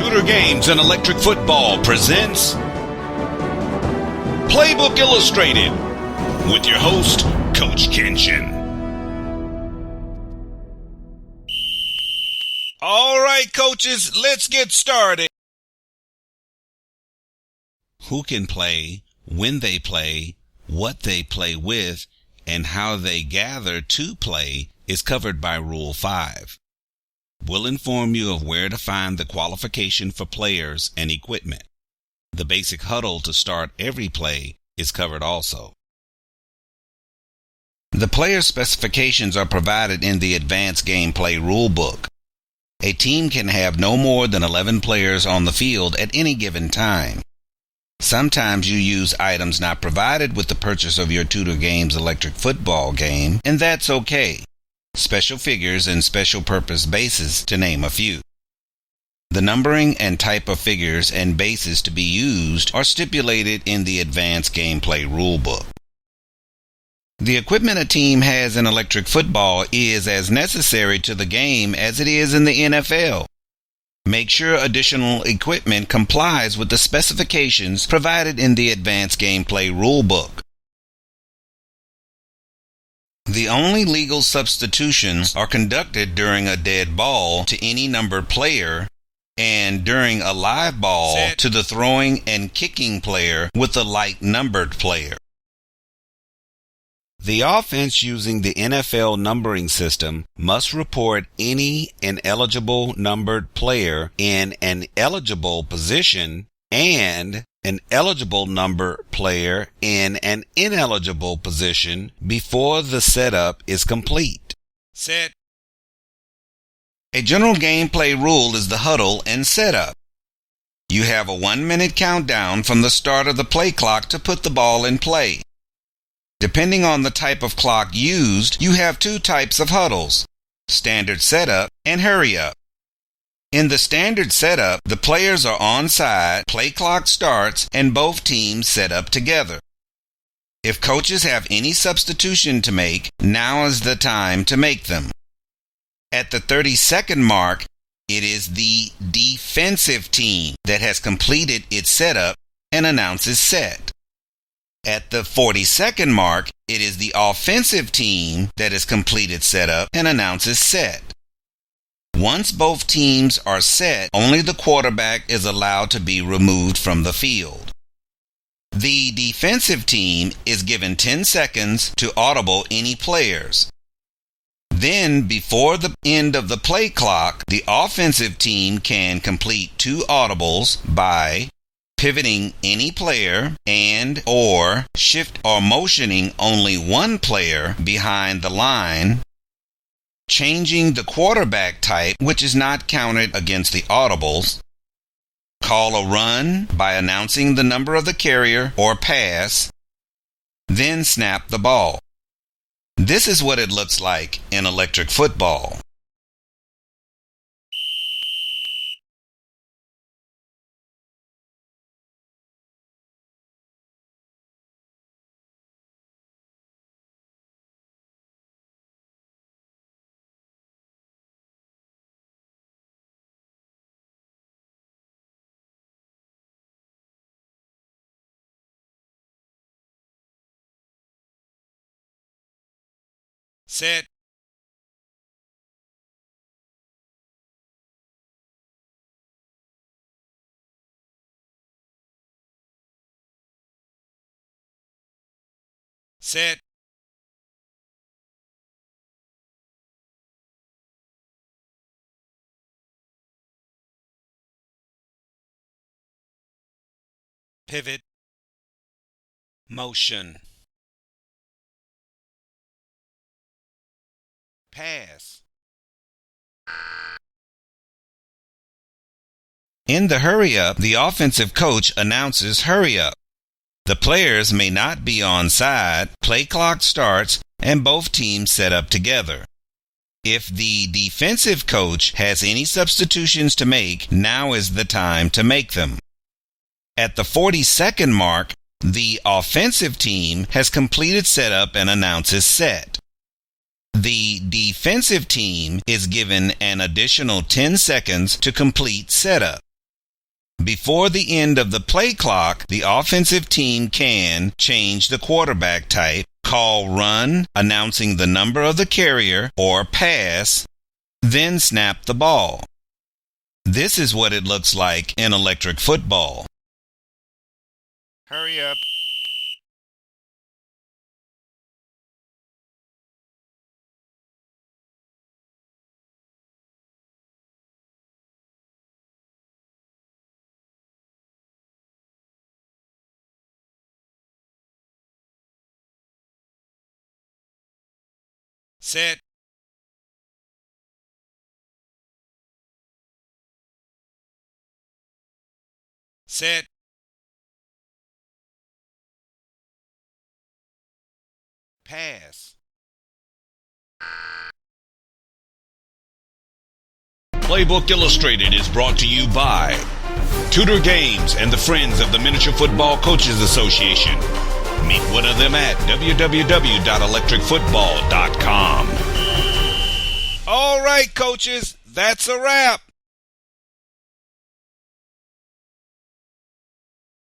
Tudor Games and Electric Football presents Playbook Illustrated with your host, Coach Kenshin. All right, coaches, let's get started. Who can play, when they play, what they play with, and how they gather to play is covered by Rule 5. We'll inform you of where to find the qualification for players and equipment. The basic huddle to start every play is covered also. The player specifications are provided in the Advanced Gameplay Rulebook. A team can have no more than 11 players on the field at any given time. Sometimes you use items not provided with the purchase of your Tudor Games electric football game, and that's okay. Special figures and special purpose bases, to name a few. The numbering and type of figures and bases to be used are stipulated in the Advanced Gameplay Rulebook. The equipment a team has in electric football is as necessary to the game as it is in the NFL. Make sure additional equipment complies with the specifications provided in the Advanced Gameplay Rulebook. The only legal substitutions are conducted during a dead ball to any numbered player and during a live ball to the throwing and kicking player with a like numbered player. The offense using the NFL numbering system must report any ineligible numbered player in an eligible position and an eligible number player in an ineligible position before the setup is complete. Set. A general gameplay rule is the huddle and setup. You have a 1-minute countdown from the start of the play clock to put the ball in play. Depending on the type of clock used, you have two types of huddles: standard setup and hurry up. In the standard setup, the players are onside, play clock starts, and both teams set up together. If coaches have any substitution to make, now is the time to make them. At the 30-second mark, it is the defensive team that has completed its setup and announces set. At the 40-second mark, it is the offensive team that has completed setup and announces set. Once both teams are set, only the quarterback is allowed to be removed from the field. The defensive team is given 10 seconds to audible any players. Then, before the end of the play clock, the offensive team can complete 2 audibles by pivoting any player and/or shift or motioning only one player behind the line, changing the quarterback type, which is not counted against the audibles, call a run by announcing the number of the carrier or pass, then snap the ball. This is what it looks like in electric football. Set. Set. Pivot. Motion. Pass. In the hurry up, the offensive coach announces hurry up. The players may not be onside, play clock starts, and both teams set up together. If the defensive coach has any substitutions to make, now is the time to make them. At the 40-second mark, the offensive team has completed setup and announces set. The defensive team is given an additional 10 seconds to complete setup. Before the end of the play clock, the offensive team can change the quarterback type, call run, announcing the number of the carrier, or pass, then snap the ball. This is what it looks like in electric football. Hurry up. Set. Set. Pass. Playbook Illustrated is brought to you by Tudor Games and the Friends of the Miniature Football Coaches Association. Meet one of them at www.electricfootball.com. All right, coaches, that's a wrap.